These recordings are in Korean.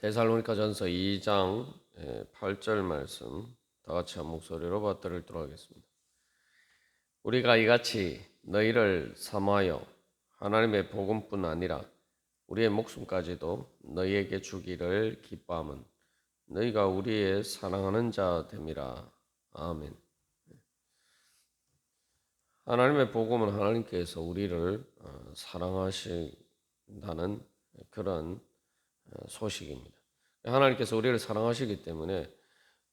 데살로니가전서 2장 8절 말씀 다 같이 한 목소리로 받들도록 하겠습니다. 우리가 이같이 너희를 사모하여 하나님의 복음뿐 아니라 우리의 목숨까지도 너희에게 주기를 기뻐함은 너희가 우리의 사랑하는 자 됨이라. 아멘. 하나님의 복음은 하나님께서 우리를 사랑하신다는 그런 소식입니다. 하나님께서 우리를 사랑하시기 때문에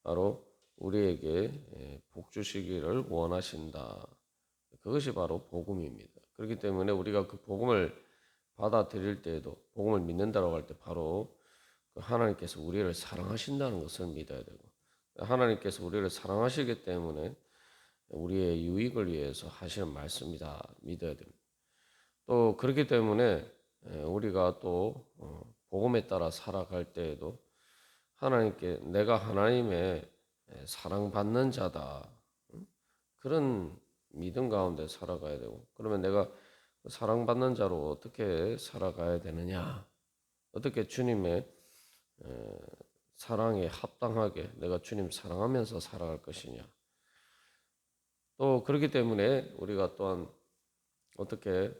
바로 우리에게 복 주시기를 원하신다. 그것이 바로 복음입니다. 그렇기 때문에 우리가 그 복음을 받아들일 때에도 복음을 믿는다고 할 때 바로 하나님께서 우리를 사랑하신다는 것을 믿어야 되고, 하나님께서 우리를 사랑하시기 때문에 우리의 유익을 위해서 하시는 말씀이다 믿어야 됩니다. 또 그렇기 때문에 우리가 또 복음에 따라 살아갈 때에도 하나님께 내가 하나님의 사랑받는 자다, 그런 믿음 가운데 살아가야 되고, 그러면 내가 사랑받는 자로 어떻게 살아가야 되느냐, 어떻게 주님의 사랑에 합당하게 내가 주님 사랑하면서 살아갈 것이냐. 또 그렇기 때문에 우리가 또한 어떻게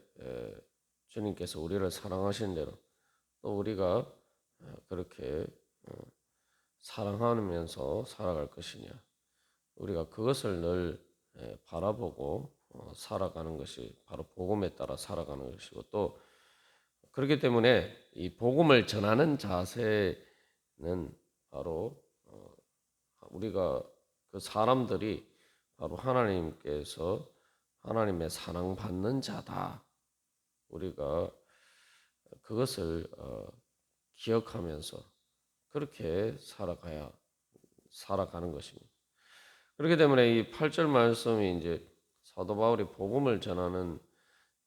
주님께서 우리를 사랑하신 대로 또 우리가 그렇게 사랑하면서 살아갈 것이냐, 우리가 그것을 늘 바라보고 살아가는 것이 바로 복음에 따라 살아가는 것이고, 또 그렇기 때문에 이 복음을 전하는 자세는 바로 우리가 그 사람들이 바로 하나님께서 하나님의 사랑받는 자다, 우리가 그것을 기억하면서 그렇게 살아가는 것입니다. 그렇기 때문에 이 8절 말씀이 이제 사도 바울이 복음을 전하는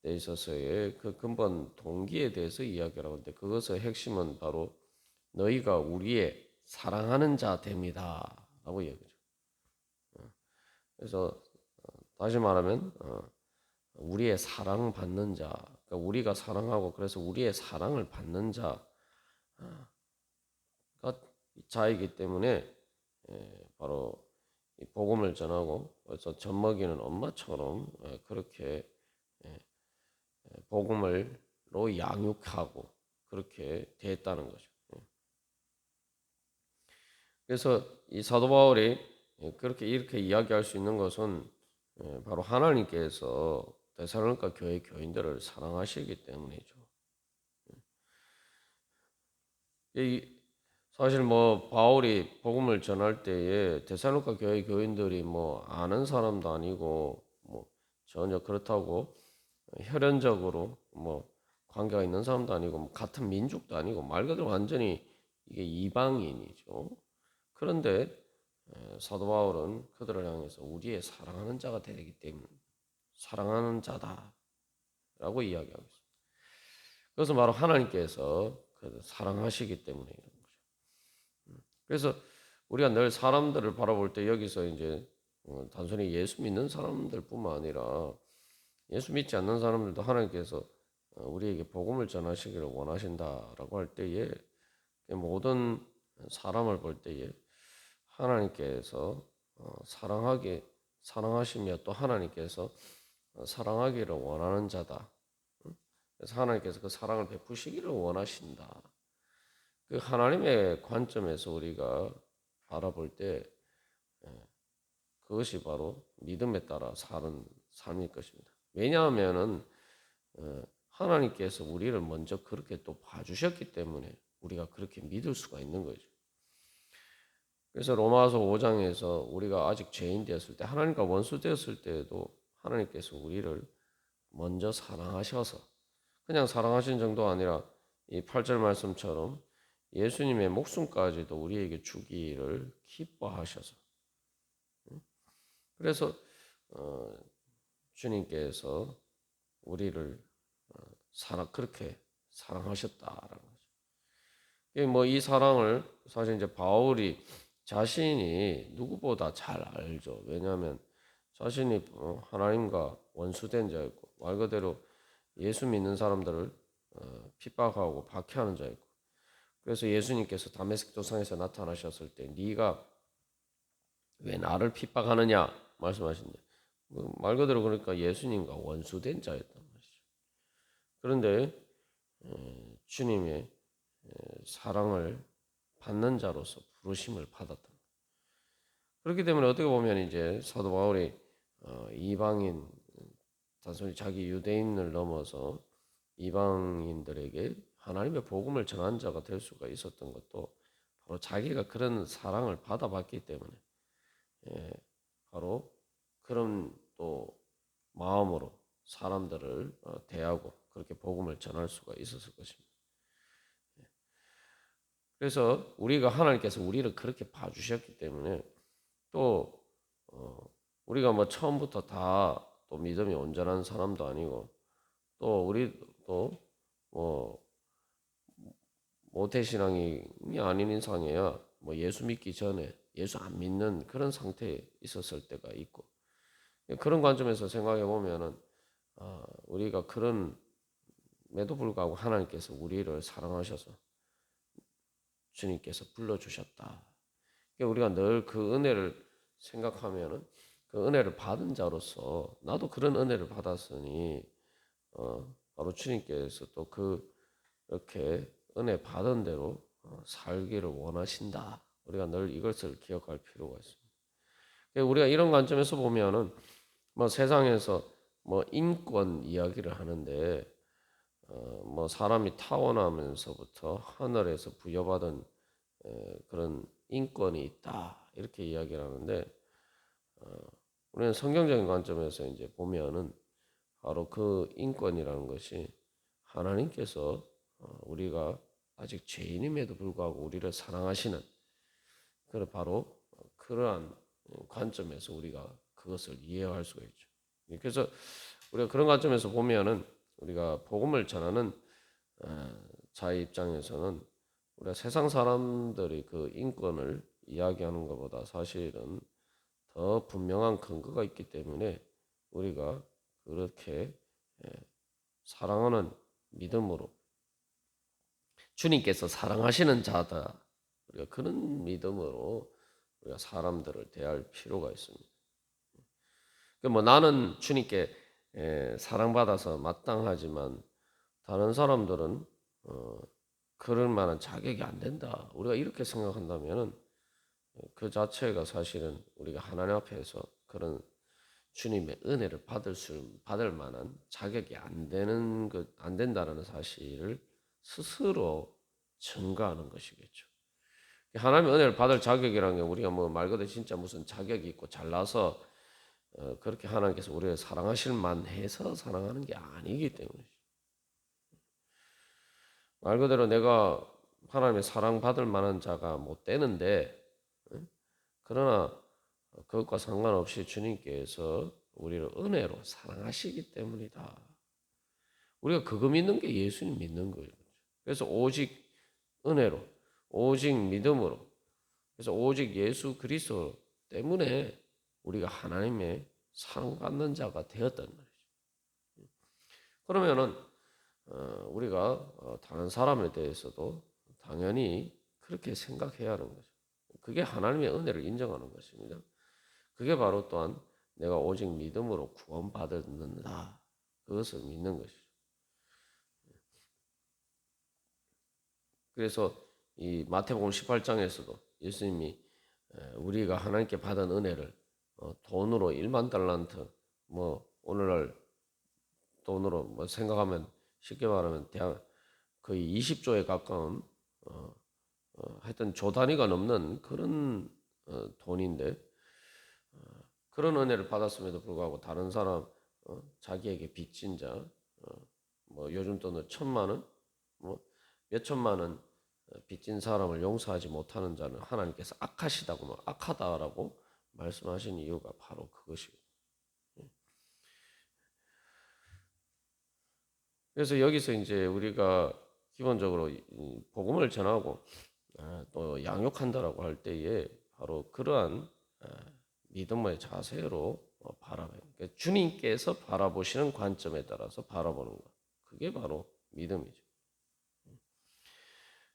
데 있어서의 그 근본 동기에 대해서 이야기를 하는데, 그것의 핵심은 바로 너희가 우리의 사랑하는 자 됩니다 라고 얘기죠. 그래서 다시 말하면 우리의 사랑받는 자, 그러니까 우리가 사랑하고 그래서 우리의 사랑을 받는 자가 자이기 때문에 바로 이 복음을 전하고, 그래서 젖먹이는 엄마처럼 그렇게 복음을로 양육하고 그렇게 됐다는 거죠. 그래서 이 사도 바울이 그렇게 이렇게 이야기할 수 있는 것은 바로 하나님께서 데살로니가 교회 교인들을 사랑하시기 때문이죠. 사실 뭐 바울이 복음을 전할 때에 데살로니가 교회 교인들이 뭐 아는 사람도 아니고 뭐 전혀 그렇다고 혈연적으로 뭐 관계가 있는 사람도 아니고 뭐 같은 민족도 아니고 말 그대로 완전히 이게 이방인이죠. 그런데 사도 바울은 그들을 향해서 우리의 사랑하는 자가 되기 때문에 사랑하는 자다라고 이야기하고 있습니다. 그것은 바로 하나님께서 사랑하시기 때문에 이런 거죠. 그래서 우리가 늘 사람들을 바라볼 때 여기서 이제 단순히 예수 믿는 사람들뿐만 아니라 예수 믿지 않는 사람들도 하나님께서 우리에게 복음을 전하시기를 원하신다라고 할 때에 모든 사람을 볼 때에 하나님께서 사랑하시며 또 하나님께서 사랑하기를 원하는 자다. 그래서 하나님께서 그 사랑을 베푸시기를 원하신다. 그 하나님의 관점에서 우리가 바라볼 때 그것이 바로 믿음에 따라 사는 삶일 것입니다. 왜냐하면은 하나님께서 우리를 먼저 그렇게 또 봐주셨기 때문에 우리가 그렇게 믿을 수가 있는 거죠. 그래서 로마서 5장에서 우리가 아직 죄인 되었을 때, 하나님과 원수 되었을 때에도 하나님께서 우리를 먼저 사랑하셔서, 그냥 사랑하신 정도 아니라 이 8절 말씀처럼 예수님의 목숨까지도 우리에게 주기를 기뻐하셔서, 그래서 주님께서 우리를 그렇게 사랑하셨다라는 거죠. 뭐 이 사랑을 사실 이제 바울이 자신이 누구보다 잘 알죠. 왜냐하면 자신이 하나님과 원수된 자였고, 말 그대로 예수 믿는 사람들을 핍박하고 박해하는 자였고, 그래서 예수님께서 다메섹 도상에서 나타나셨을 때 네가 왜 나를 핍박하느냐 말씀하신대. 말 그대로 그러니까 예수님과 원수된 자였단 말이죠. 그런데 주님의 사랑을 받는 자로서 부르심을 받았다. 그렇기 때문에 어떻게 보면 이제 사도 바울이 이방인 단순히 자기 유대인을 넘어서 이방인들에게 하나님의 복음을 전한 자가 될 수가 있었던 것도 바로 자기가 그런 사랑을 받아봤기 때문에 바로 그런 또 마음으로 사람들을 대하고 그렇게 복음을 전할 수가 있었을 것입니다. 그래서 우리가 하나님께서 우리를 그렇게 봐주셨기 때문에 또 우리가 뭐 처음부터 다 또 믿음이 온전한 사람도 아니고 또 우리도 뭐 모태신앙이 아닌 이상해야 뭐 예수 믿기 전에 예수 안 믿는 그런 상태에 있었을 때가 있고 그런 관점에서 생각해 보면은 우리가 그런 에도 불구하고 하나님께서 우리를 사랑하셔서 주님께서 불러주셨다. 우리가 늘 그 은혜를 생각하면은 그 은혜를 받은 자로서 나도 그런 은혜를 받았으니 바로 주님께서 또 그렇게 은혜 받은 대로 살기를 원하신다. 우리가 늘 이것을 기억할 필요가 있습니다. 우리가 이런 관점에서 보면은 뭐 세상에서 뭐 인권 이야기를 하는데 뭐 사람이 타고나면서부터 하늘에서 부여받은 그런 인권이 있다 이렇게 이야기를 하는데 우리는 성경적인 관점에서 이제 보면은 바로 그 인권이라는 것이 하나님께서 우리가 아직 죄인임에도 불구하고 우리를 사랑하시는 그 바로 그러한 관점에서 우리가 그것을 이해할 수가 있죠. 그래서 우리가 그런 관점에서 보면은 우리가 복음을 전하는 자의 입장에서는 우리가 세상 사람들이 그 인권을 이야기하는 것보다 사실은 더 분명한 근거가 있기 때문에 우리가 그렇게 사랑하는 믿음으로 주님께서 사랑하시는 자다. 우리가 그런 믿음으로 우리가 사람들을 대할 필요가 있습니다. 뭐 나는 주님께 사랑받아서 마땅하지만 다른 사람들은 그럴 만한 자격이 안 된다. 우리가 이렇게 생각한다면 그 자체가 사실은 우리가 하나님 앞에서 그런 주님의 은혜를 받을 만한 자격이 안 된다는 사실을 스스로 증거하는 것이겠죠. 하나님의 은혜를 받을 자격이라는 게 우리가 뭐 말 그대로 진짜 무슨 자격이 있고 잘나서 그렇게 하나님께서 우리를 사랑하실 만해서 사랑하는 게 아니기 때문이죠. 말 그대로 내가 하나님의 사랑받을 만한 자가 못 되는데 그러나 그것과 상관없이 주님께서 우리를 은혜로 사랑하시기 때문이다. 우리가 그거 믿는 게 예수님 믿는 거예요. 그래서 오직 은혜로, 오직 믿음으로, 그래서 오직 예수 그리스도 때문에 우리가 하나님의 사랑받는 자가 되었단 말이죠. 그러면은 우리가 다른 사람에 대해서도 당연히 그렇게 생각해야 하는 거죠. 그게 하나님의 은혜를 인정하는 것입니다. 그게 바로 또한 내가 오직 믿음으로 구원받는다. 그것을 믿는 것이죠. 그래서 이 마태복음 18장에서도 예수님이 우리가 하나님께 받은 은혜를 돈으로 1만 달란트 뭐 오늘날 돈으로 뭐 생각하면 쉽게 말하면 거의 20조에 가까운 하여튼 조 단위가 넘는 그런 돈인데 그런 은혜를 받았음에도 불구하고 다른 사람 자기에게 빚진 자 뭐 요즘 돈으로 1,000만 원 뭐 몇천만 원 빚진 사람을 용서하지 못하는 자는 하나님께서 악하다라고 말씀하신 이유가 바로 그것이에요. 그래서 여기서 이제 우리가 기본적으로 복음을 전하고 또 양육한다라고 할 때에 바로 그러한 믿음의 자세로 바라봐요. 그러니까 주님께서 바라보시는 관점에 따라서 바라보는 것. 그게 바로 믿음이죠.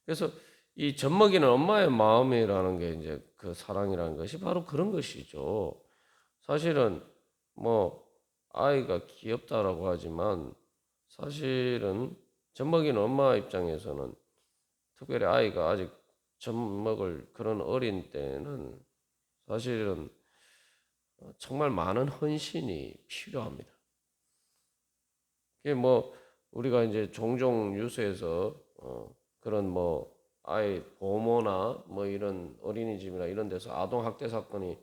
그래서 이 젖먹이는 엄마의 마음이라는 게 이제 그 사랑이라는 것이 바로 그런 것이죠. 사실은 뭐 아이가 귀엽다라고 하지만 사실은 젖먹이는 엄마 입장에서는 특별히 아이가 아직 젖먹을 그런 어린 때는 사실은 정말 많은 헌신이 필요합니다. 이게 뭐 우리가 이제 종종 뉴스에서 그런 뭐 아이 보모나 뭐 이런 어린이집이나 이런 데서 아동 학대 사건이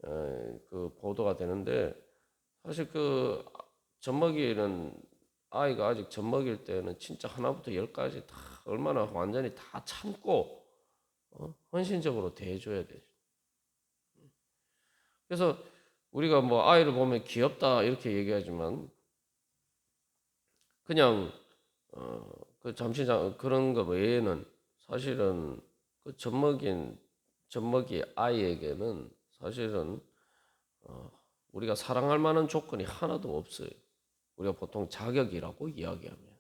그 보도가 되는데 사실 그 젖먹이는 아이가 아직 젖먹일 때는 진짜 하나부터 열까지 다 얼마나 완전히 다 참고 헌신적으로 대해줘야 돼. 그래서 우리가 뭐 아이를 보면 귀엽다 이렇게 얘기하지만 그냥 그 잠시 그런 거 외에는 사실은 그 젖먹이 아이에게는 사실은 우리가 사랑할 만한 조건이 하나도 없어요. 우리가 보통 자격이라고 이야기하면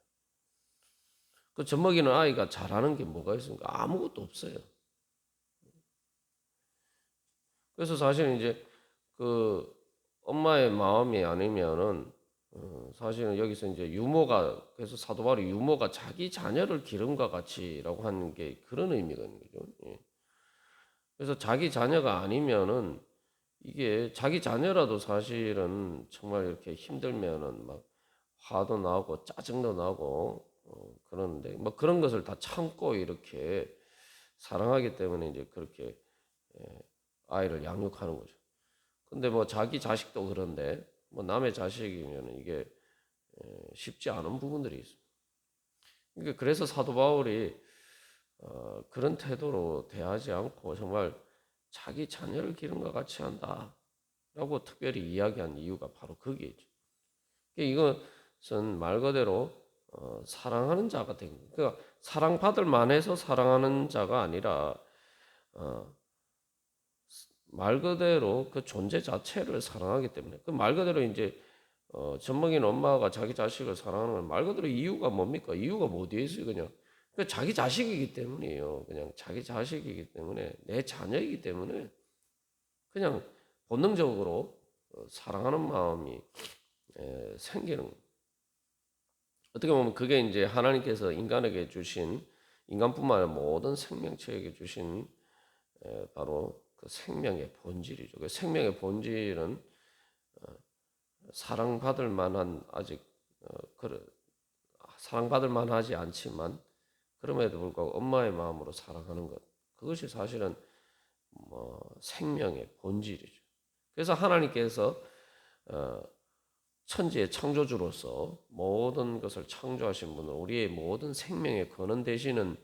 그 젖먹이는 아이가 잘하는 게 뭐가 있습니까? 아무것도 없어요. 그래서 사실은 이제 그 엄마의 마음이 아니면은 사실은 여기서 이제 유모가 그래서 사도 바울이 유모가 자기 자녀를 기름과 같이라고 하는 게 그런 의미가 있는 거죠. 예. 그래서 자기 자녀가 아니면은 이게 자기 자녀라도 사실은 정말 이렇게 힘들면은 막 화도 나고 짜증도 나고 그러는데 뭐 그런 것을 다 참고 이렇게 사랑하기 때문에 이제 그렇게 아이를 양육하는 거죠. 근데 뭐 자기 자식도 그런데 뭐 남의 자식이면 이게 쉽지 않은 부분들이 있습니다. 그러니까 그래서 사도 바울이 그런 태도로 대하지 않고 정말 자기 자녀를 기름과 같이 한다라고 특별히 이야기한 이유가 바로 거기에 있죠. 이것은 말 그대로 사랑하는 자가 된 거예요. 그러니까 사랑받을 만해서 사랑하는 자가 아니라 말 그대로 그 존재 자체를 사랑하기 때문에 그 말 그대로 이제 젖먹이는 엄마가 자기 자식을 사랑하는 건 말 그대로 이유가 뭡니까? 이유가 뭐 어디에 있어요? 그냥 자기 자식이기 때문이에요. 그냥 자기 자식이기 때문에 내 자녀이기 때문에 그냥 본능적으로 사랑하는 마음이 생기는 거예요. 어떻게 보면 그게 이제 하나님께서 인간에게 주신 인간뿐만 아니라 모든 생명체에게 주신 바로 그 생명의 본질이죠. 그 생명의 본질은 사랑받을 만한 아직 사랑받을 만하지 않지만 그럼에도 불구하고 엄마의 마음으로 사랑하는 것 그것이 사실은 뭐 생명의 본질이죠. 그래서 하나님께서 천지의 창조주로서 모든 것을 창조하신 분은 우리의 모든 생명의 근원 되시는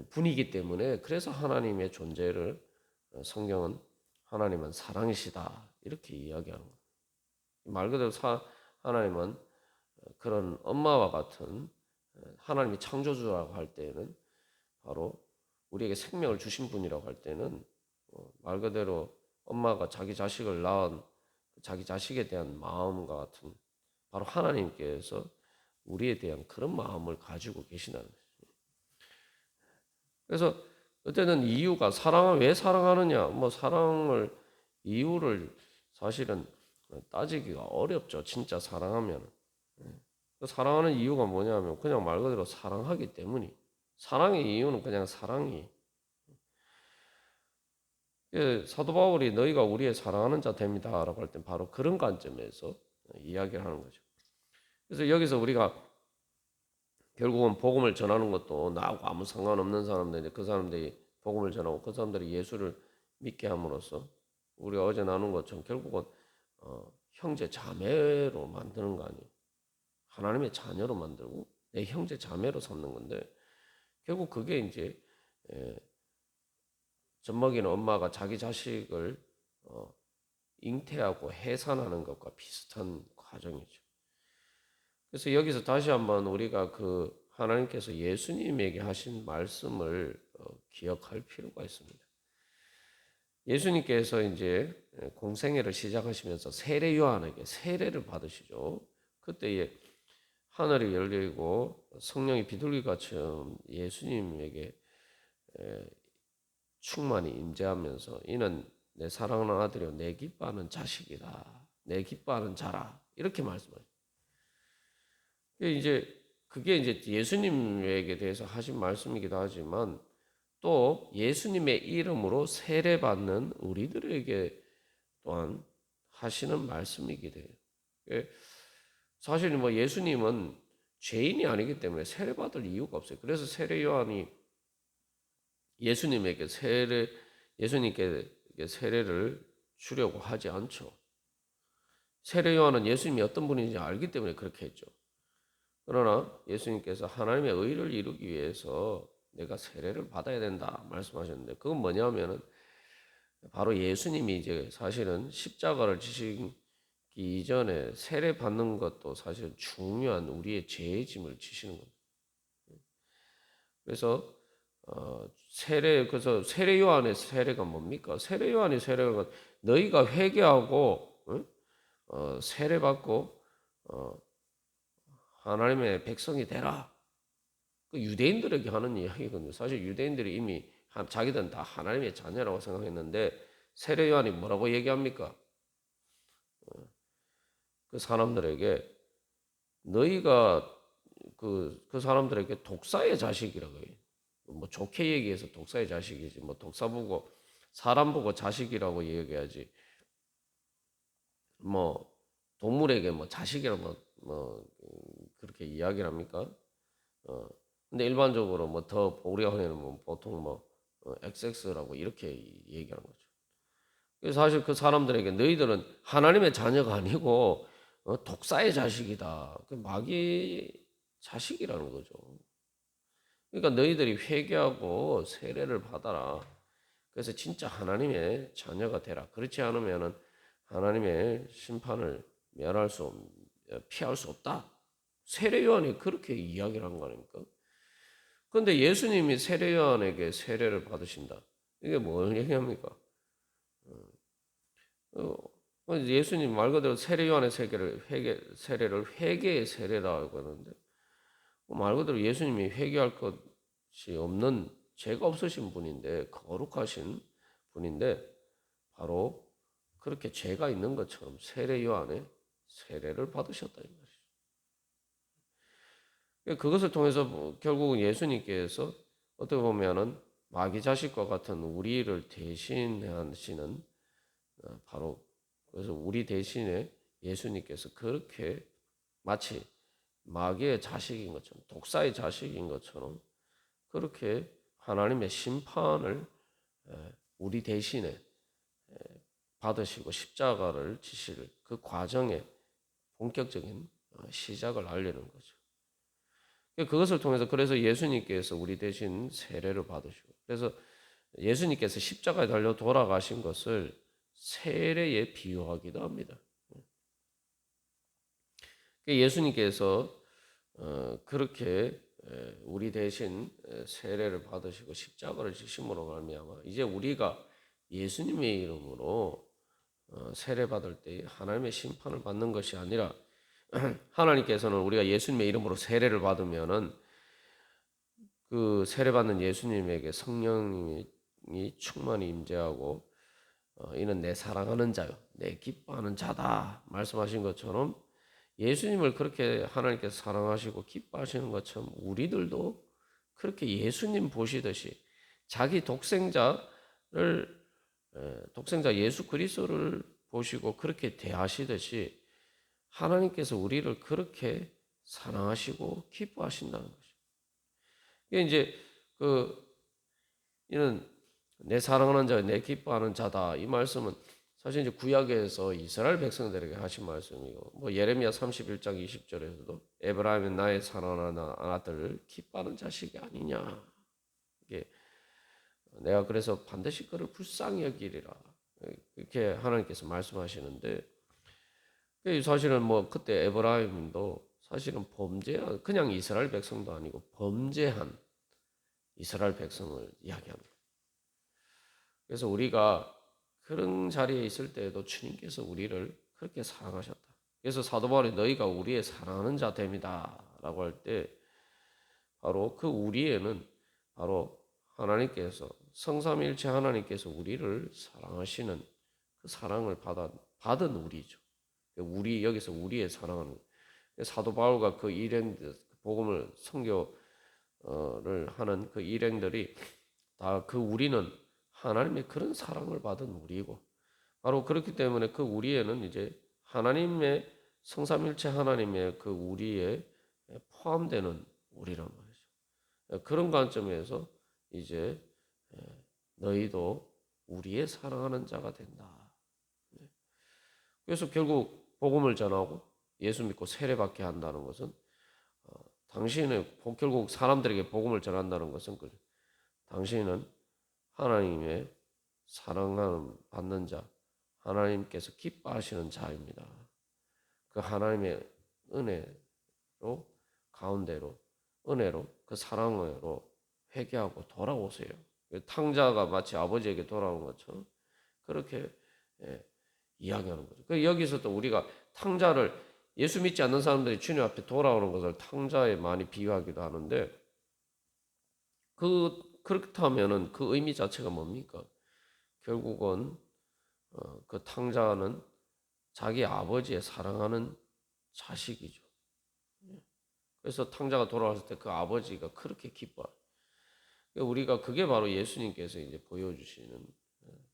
분이기 때문에 그래서 하나님의 존재를 성경은 하나님은 사랑이시다 이렇게 이야기하는 거예요. 말 그대로 하나님은 그런 엄마와 같은 하나님이 창조주라고 할 때는 바로 우리에게 생명을 주신 분이라고 할 때는 말 그대로 엄마가 자기 자식을 낳은 자기 자식에 대한 마음과 같은 바로 하나님께서 우리에 대한 그런 마음을 가지고 계시다는 거죠. 그래서 어쨌든 이유가 사랑을 왜 사랑하느냐 뭐 사랑을 이유를 사실은 따지기가 어렵죠. 진짜 사랑하면 사랑하는 이유가 뭐냐면 그냥 말 그대로 사랑하기 때문이 사랑의 이유는 그냥 사랑이 사도 바울이 너희가 우리의 사랑하는 자 됩니다라고 할 때 바로 그런 관점에서 이야기를 하는 거죠. 그래서 여기서 우리가 결국은 복음을 전하는 것도 나하고 아무 상관없는 사람들 그 사람들이 복음을 전하고 그 사람들이 예수를 믿게 함으로써 우리가 어제 나눈 것처럼 결국은 형제 자매로 만드는 거 아니에요. 하나님의 자녀로 만들고 내 형제 자매로 삼는 건데 결국 그게 이제 젖먹이는 엄마가 자기 자식을 잉태하고 해산하는 것과 비슷한 과정이죠. 그래서 여기서 다시 한번 우리가 그 하나님께서 예수님에게 하신 말씀을 기억할 필요가 있습니다. 예수님께서 이제 공생애를 시작하시면서 세례 요한에게 세례를 받으시죠. 그때에 하늘이 열리고 성령이 비둘기같이 예수님에게 충만히 임재하면서 이는 내 사랑하는 아들이요 내 기뻐하는 자식이다. 내 기뻐하는 자라. 이렇게 말씀하죠. 그게 이제 예수님에게 대해서 하신 말씀이기도 하지만 또 예수님의 이름으로 세례받는 우리들에게 또한 하시는 말씀이기도 해요. 사실 뭐 예수님은 죄인이 아니기 때문에 세례받을 이유가 없어요. 그래서 세례 요한이 예수님께 세례를 주려고 하지 않죠. 세례 요한은 예수님이 어떤 분인지 알기 때문에 그렇게 했죠. 그러나 예수님께서 하나님의 의를 이루기 위해서 내가 세례를 받아야 된다 말씀하셨는데 그건 뭐냐면은 바로 예수님이 이제 사실은 십자가를 지시기 이전에 세례 받는 것도 사실 중요한 우리의 죄의 짐을 지시는 겁니다. 그래서 그래서 세례 요한의 세례가 뭡니까? 세례 요한의 세례가 너희가 회개하고 세례 받고 하나님의 백성이 되라. 그 유대인들에게 하는 이야기거든요. 사실 유대인들이 이미 자기들은 다 하나님의 자녀라고 생각했는데 세례 요한이 뭐라고 얘기합니까? 그 사람들에게 너희가 그 사람들에게 독사의 자식이라고 해요. 뭐 좋게 얘기해서 독사의 자식이지. 뭐 독사 보고 사람 보고 자식이라고 얘기하지. 뭐 동물에게 뭐 자식이라고 그렇게 이야기를 합니까? 근데 일반적으로 뭐 더 우리가 흔히는 보통 XX라고 이렇게 얘기하는 거죠. 그래서 사실 그 사람들에게 너희들은 하나님의 자녀가 아니고 독사의 자식이다. 그 마귀의 자식이라는 거죠. 그러니까 너희들이 회개하고 세례를 받아라. 그래서 진짜 하나님의 자녀가 되라. 그렇지 않으면은 하나님의 심판을 피할 수 없다. 세례 요한이 그렇게 이야기를 한 거 아닙니까? 그런데 예수님이 세례 요한에게 세례를 받으신다. 이게 뭘 얘기합니까? 예수님 말 그대로 세례 요한의 세례를 회개의 세례라고 하는데 말 그대로 예수님이 회개할 것이 없는 죄가 없으신 분인데 거룩하신 분인데 바로 그렇게 죄가 있는 것처럼 세례 요한의 세례를 받으셨다 이 말이죠. 그것을 통해서 결국은 예수님께서 어떻게 보면은 마귀 자식과 같은 우리를 대신하시는 바로 그래서 우리 대신에 예수님께서 그렇게 마치 마귀의 자식인 것처럼 독사의 자식인 것처럼 그렇게 하나님의 심판을 우리 대신에 받으시고 십자가를 지실 그 과정의 본격적인 시작을 알리는 거죠. 그것을 통해서 그래서 예수님께서 우리 대신 세례를 받으시고 그래서 예수님께서 십자가에 달려 돌아가신 것을 세례에 비유하기도 합니다. 예수님께서 그렇게 우리 대신 세례를 받으시고 십자가를 지심으로 말미암아 이제 우리가 예수님의 이름으로 세례 받을 때 하나님의 심판을 받는 것이 아니라 하나님께서는 우리가 예수님의 이름으로 세례를 받으면은 그 세례 받는 예수님에게 성령이 충만히 임재하고 이는 내 사랑하는 자요 내 기뻐하는 자다 말씀하신 것처럼 예수님을 그렇게 하나님께서 사랑하시고 기뻐하시는 것처럼 우리들도 그렇게 예수님 보시듯이 자기 독생자 예수 그리스도를 보시고 그렇게 대하시듯이 하나님께서 우리를 그렇게 사랑하시고 기뻐하신다는 것이죠. 이게 이제 이는 내 사랑하는 자, 내 기뻐하는 자다. 이 말씀은 사실 이제 구약에서 이스라엘 백성들에게 하신 말씀이고, 뭐 예레미야 31장 20절에서도 에브라임은 나의 사랑하는 아들, 기뻐하는 자식이 아니냐. 이게 내가 그래서 반드시 그를 불쌍히 여기리라. 이렇게 하나님께서 말씀하시는데, 사실은 뭐 그때 에브라임도 사실은 범죄한 그냥 이스라엘 백성도 아니고 범죄한 이스라엘 백성을 이야기합니다. 그래서 우리가 그런 자리에 있을 때에도 주님께서 우리를 그렇게 사랑하셨다. 그래서 사도 바울이 너희가 우리의 사랑하는 자 됨이다라고 할 때 바로 그 우리에는 바로 하나님께서 성삼일체 하나님께서 우리를 사랑하시는 그 사랑을 받은 우리죠. 우리 여기서 우리의 사랑하는 사도 바울과 그 일행 복음을 선교를 하는 그 일행들이 다 그 우리는 하나님의 그런 사랑을 받은 우리고 바로 그렇기 때문에 그 우리에는 이제 하나님의 성삼일체 하나님의 그 우리에 포함되는 우리란 말이죠. 그런 관점에서 이제 너희도 우리의 사랑하는 자가 된다. 그래서 결국 복음을 전하고 예수 믿고 세례받게 한다는 것은 당신의 결국 사람들에게 복음을 전한다는 것은 당신은 하나님의 사랑을 받는 자, 하나님께서 기뻐하시는 자입니다. 그 하나님의 은혜로 가운데로 은혜로 그 사랑으로 회개하고 돌아오세요. 탕자가 마치 아버지에게 돌아오는 것처럼 그렇게 이야기하는 거죠. 여기서도 우리가 탕자를 예수 믿지 않는 사람들이 주님 앞에 돌아오는 것을 탕자에 많이 비유하기도 하는데 그렇다면은 그 의미 자체가 뭡니까? 결국은 그 탕자는 자기 아버지의 사랑하는 자식이죠. 그래서 탕자가 돌아왔을 때 그 아버지가 그렇게 기뻐요. 우리가 그게 바로 예수님께서 이제 보여주시는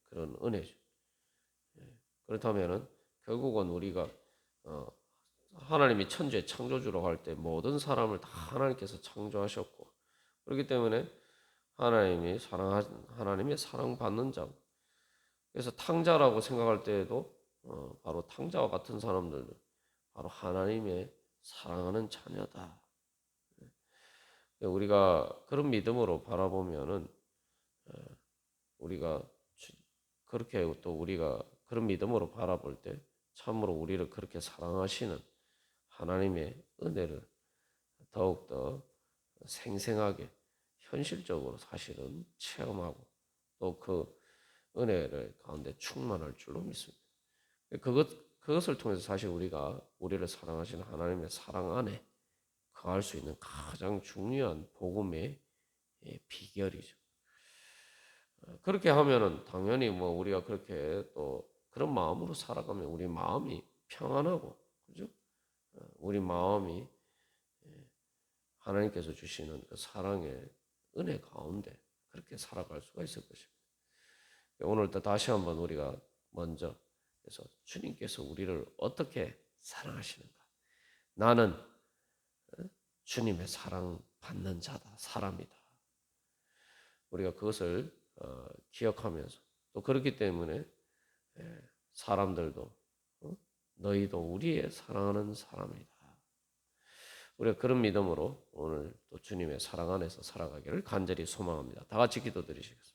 그런 은혜죠. 그렇다면은 결국은 우리가 하나님이 천지의 창조주라고 할 때 모든 사람을 다 하나님께서 창조하셨고 그렇기 때문에 하나님의 사랑받는 자. 그래서 탕자라고 생각할 때에도 바로 탕자와 같은 사람들도 바로 하나님의 사랑하는 자녀다. 우리가 그런 믿음으로 바라보면은 우리가 그렇게 또 우리가 그런 믿음으로 바라볼 때 참으로 우리를 그렇게 사랑하시는 하나님의 은혜를 더욱더 생생하게 현실적으로 사실은 체험하고 또 그 은혜를 가운데 충만할 줄로 믿습니다. 그것을 통해서 사실 우리를 사랑하시는 하나님의 사랑 안에 거할 수 있는 가장 중요한 복음의 비결이죠. 그렇게 하면은 당연히 뭐 우리가 그렇게 또 그런 마음으로 살아가면 우리 마음이 평안하고 그죠? 우리 마음이 하나님께서 주시는 그 사랑의 은혜 가운데 그렇게 살아갈 수가 있을 것입니다. 오늘도 다시 한번 우리가 먼저 그래서 주님께서 우리를 어떻게 사랑하시는가? 나는 주님의 사랑 받는 자다, 사람이다. 우리가 그것을 기억하면서 또 그렇기 때문에 사람들도 너희도 우리의 사랑하는 사람이다. 우리가 그런 믿음으로 오늘 또 주님의 사랑 안에서 살아가기를 간절히 소망합니다. 다 같이 기도드리시겠습니다.